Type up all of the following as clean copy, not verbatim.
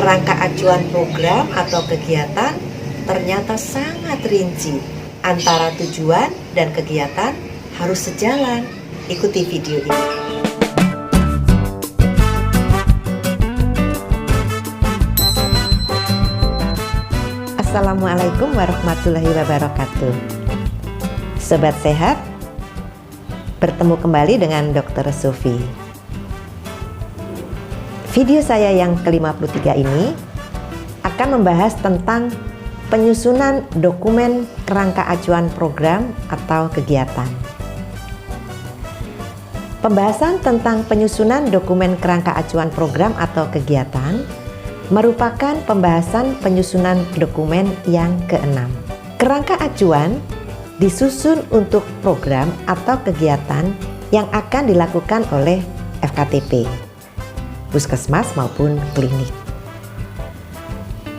Kerangka acuan program atau kegiatan ternyata sangat rinci. Antara tujuan dan kegiatan harus sejalan. Ikuti video ini. Assalamualaikum warahmatullahi wabarakatuh. Sobat sehat, bertemu kembali dengan Dr. Sufi. Video saya yang ke-53 ini akan membahas tentang penyusunan dokumen kerangka acuan program atau kegiatan. Pembahasan tentang penyusunan dokumen kerangka acuan program atau kegiatan merupakan pembahasan penyusunan dokumen yang keenam. Kerangka acuan disusun untuk program atau kegiatan yang akan dilakukan oleh FKTP, puskesmas maupun klinik.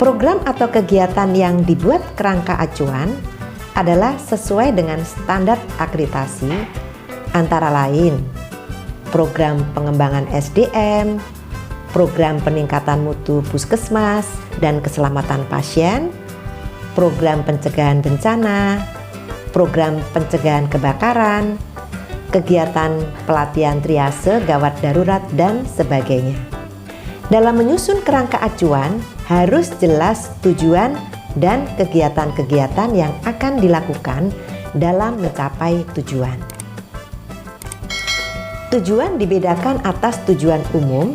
Program atau kegiatan yang dibuat kerangka acuan adalah sesuai dengan standar akreditasi, antara lain program pengembangan SDM, program peningkatan mutu puskesmas dan keselamatan pasien, program pencegahan bencana, program pencegahan kebakaran, kegiatan pelatihan triase gawat darurat, dan sebagainya. Dalam menyusun kerangka acuan, harus jelas tujuan dan kegiatan-kegiatan yang akan dilakukan dalam mencapai tujuan. Tujuan dibedakan atas tujuan umum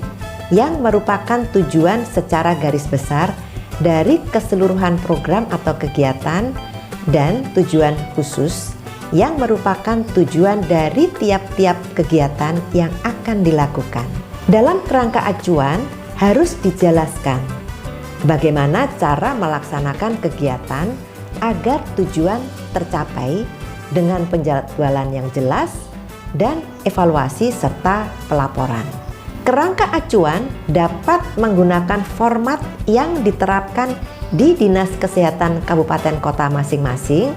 yang merupakan tujuan secara garis besar dari keseluruhan program atau kegiatan, dan tujuan khusus yang merupakan tujuan dari tiap-tiap kegiatan yang akan dilakukan. Dalam kerangka acuan harus dijelaskan bagaimana cara melaksanakan kegiatan agar tujuan tercapai dengan penjadwalan yang jelas dan evaluasi serta pelaporan. Kerangka acuan dapat menggunakan format yang diterapkan di Dinas Kesehatan Kabupaten Kota masing-masing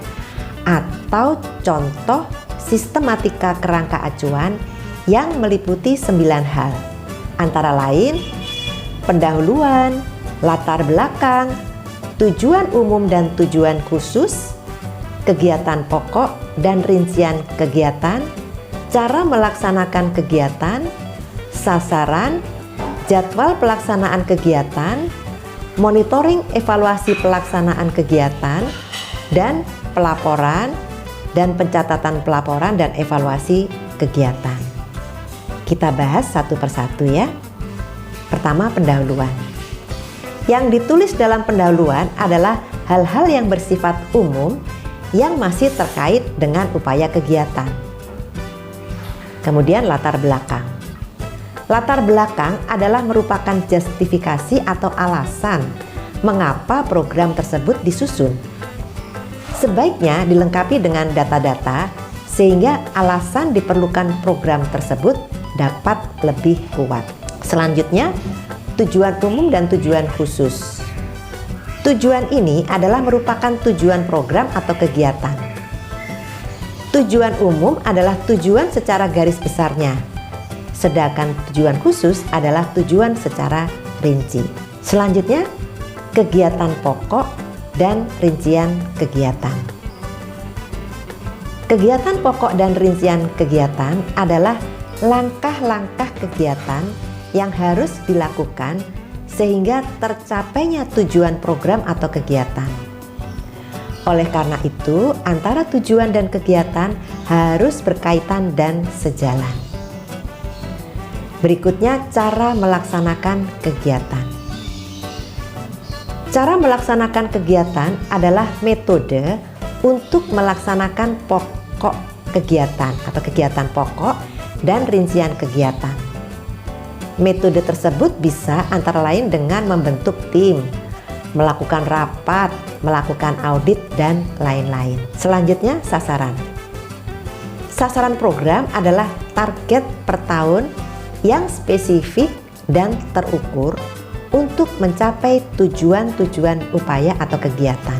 atau contoh sistematika kerangka acuan yang meliputi 9 hal, antara lain pendahuluan, latar belakang, tujuan umum dan tujuan khusus, kegiatan pokok dan rincian kegiatan, cara melaksanakan kegiatan, sasaran, jadwal pelaksanaan kegiatan, monitoring evaluasi pelaksanaan kegiatan, dan pelaporan dan pencatatan pelaporan dan evaluasi kegiatan. Kita bahas satu persatu ya. Pertama, pendahuluan. Yang ditulis dalam pendahuluan adalah hal-hal yang bersifat umum yang masih terkait dengan upaya kegiatan. Kemudian latar belakang. Latar belakang adalah merupakan justifikasi atau alasan mengapa program tersebut disusun. Sebaiknya dilengkapi dengan data-data sehingga alasan diperlukan program tersebut dapat lebih kuat. Selanjutnya, tujuan umum dan tujuan khusus. Tujuan ini adalah merupakan tujuan program atau kegiatan. Tujuan umum adalah tujuan secara garis besarnya, sedangkan tujuan khusus adalah tujuan secara rinci. Selanjutnya, kegiatan pokok dan rincian kegiatan. Kegiatan pokok dan rincian kegiatan adalah langkah-langkah kegiatan yang harus dilakukan sehingga tercapainya tujuan program atau kegiatan. Oleh karena itu, antara tujuan dan kegiatan harus berkaitan dan sejalan. Berikutnya, cara melaksanakan kegiatan. Cara melaksanakan kegiatan adalah metode untuk melaksanakan pokok kegiatan atau kegiatan pokok dan rincian kegiatan. Metode tersebut bisa antara lain dengan membentuk tim, melakukan rapat, melakukan audit, dan lain-lain. Selanjutnya, sasaran. Sasaran program adalah target per tahun yang spesifik dan terukur untuk mencapai tujuan-tujuan upaya atau kegiatan.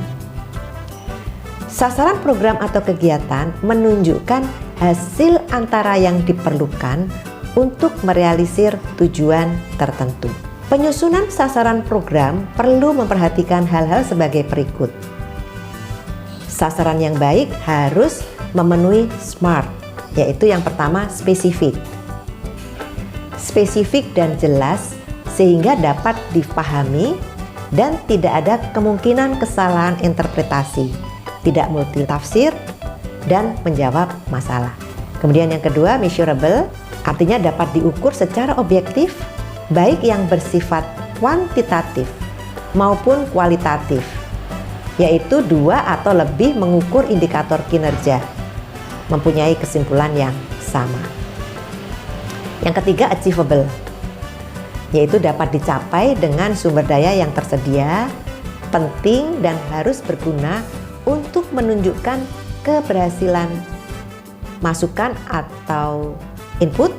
Sasaran program atau kegiatan menunjukkan hasil antara yang diperlukan untuk merealisir tujuan tertentu. Penyusunan sasaran program perlu memperhatikan hal-hal sebagai berikut. Sasaran yang baik harus memenuhi SMART, yaitu yang pertama spesifik. Spesifik dan jelas sehingga dapat dipahami dan tidak ada kemungkinan kesalahan interpretasi, tidak multitafsir, dan menjawab masalah. Kemudian yang kedua, measurable, artinya dapat diukur secara objektif, baik yang bersifat kuantitatif maupun kualitatif, yaitu 2 atau lebih mengukur indikator kinerja, mempunyai kesimpulan yang sama. Yang ketiga, achievable, yaitu dapat dicapai dengan sumber daya yang tersedia, penting dan harus berguna untuk menunjukkan keberhasilan masukan atau input,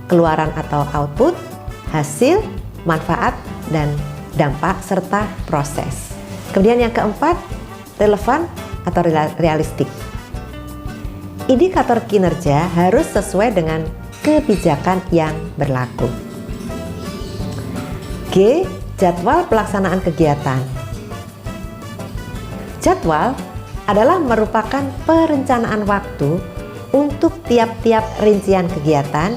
keluaran atau output, hasil, manfaat, dan dampak, serta proses. Kemudian yang keempat, relevan atau realistik. Indikator kinerja harus sesuai dengan kebijakan yang berlaku. G. Jadwal pelaksanaan kegiatan. Jadwal adalah merupakan perencanaan waktu untuk tiap-tiap rincian kegiatan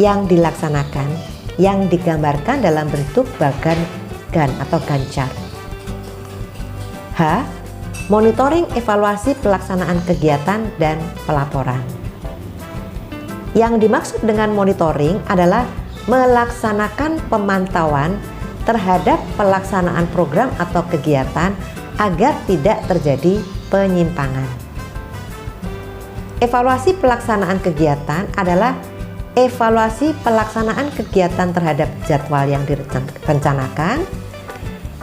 yang dilaksanakan yang digambarkan dalam bentuk bagan atau gancar. H. Monitoring evaluasi pelaksanaan kegiatan dan pelaporan. Yang dimaksud dengan monitoring adalah melaksanakan pemantauan terhadap pelaksanaan program atau kegiatan agar tidak terjadi penyimpangan. Evaluasi pelaksanaan kegiatan adalah evaluasi pelaksanaan kegiatan terhadap jadwal yang direncanakan.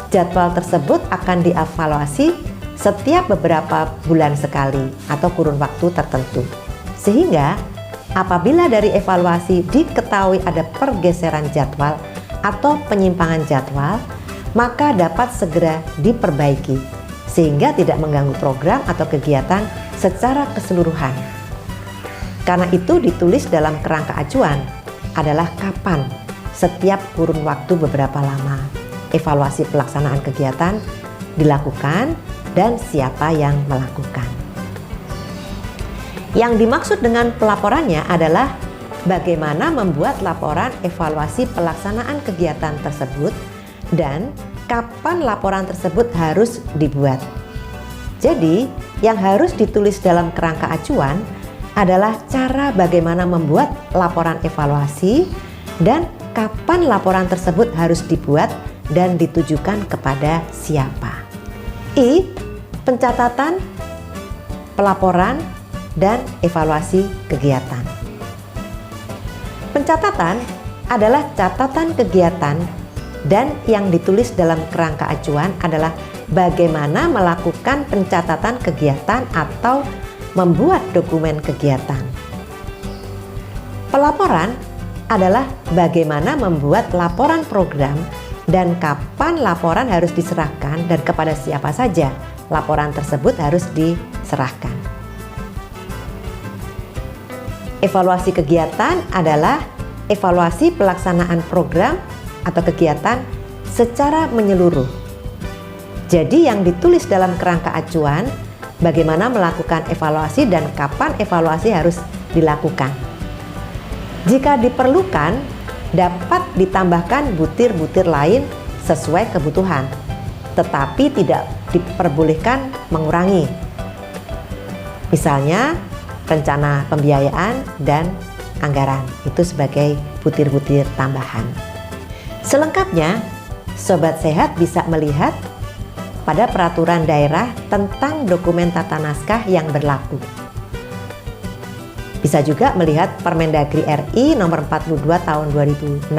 Jadwal tersebut akan dievaluasi setiap beberapa bulan sekali atau kurun waktu tertentu. Sehingga apabila dari evaluasi diketahui ada pergeseran jadwal atau penyimpangan jadwal, maka dapat segera diperbaiki sehingga tidak mengganggu program atau kegiatan secara keseluruhan. Karena itu ditulis dalam kerangka acuan adalah kapan setiap kurun waktu beberapa lama evaluasi pelaksanaan kegiatan dilakukan dan siapa yang melakukan. Yang dimaksud dengan pelaporannya adalah bagaimana membuat laporan evaluasi pelaksanaan kegiatan tersebut dan kapan laporan tersebut harus dibuat. Jadi, yang harus ditulis dalam kerangka acuan adalah cara bagaimana membuat laporan evaluasi dan kapan laporan tersebut harus dibuat dan ditujukan kepada siapa. I. Pencatatan, pelaporan, dan evaluasi kegiatan. Pencatatan adalah catatan kegiatan dan yang ditulis dalam kerangka acuan adalah bagaimana melakukan pencatatan kegiatan atau membuat dokumen kegiatan. Pelaporan adalah bagaimana membuat laporan program dan kapan laporan harus diserahkan dan kepada siapa saja laporan tersebut harus diserahkan. Evaluasi kegiatan adalah evaluasi pelaksanaan program atau kegiatan secara menyeluruh. Jadi yang ditulis dalam kerangka acuan bagaimana melakukan evaluasi dan kapan evaluasi harus dilakukan. Jika diperlukan, dapat ditambahkan butir-butir lain sesuai kebutuhan, tetapi tidak diperbolehkan mengurangi. Misalnya, rencana pembiayaan dan anggaran, itu sebagai butir-butir tambahan. Selengkapnya, Sobat Sehat bisa melihat pada peraturan daerah tentang dokumen tata naskah yang berlaku. Bisa juga melihat Permendagri RI nomor 42 tahun 2016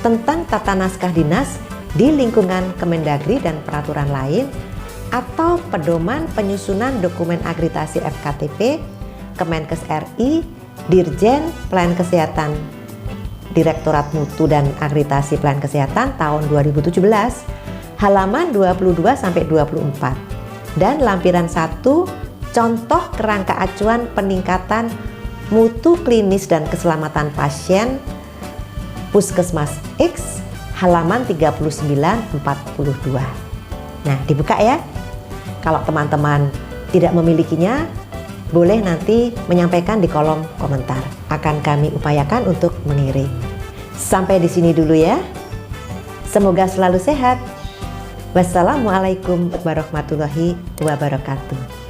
tentang tata naskah dinas di lingkungan Kemendagri dan peraturan lain, atau pedoman penyusunan dokumen akreditasi FKTP Kemenkes RI, Dirjen Pelayanan Kesehatan, Direktorat Mutu dan Akreditasi Pelayanan Kesehatan tahun 2017, halaman 22-24, dan lampiran 1 contoh kerangka acuan peningkatan mutu klinis dan keselamatan pasien Puskesmas X, halaman 39-42. Nah, dibuka ya. Kalau teman-teman tidak memilikinya, boleh nanti menyampaikan di kolom komentar. Akan kami upayakan untuk mengirim. Sampai di sini dulu ya. Semoga selalu sehat. Wassalamualaikum warahmatullahi wabarakatuh.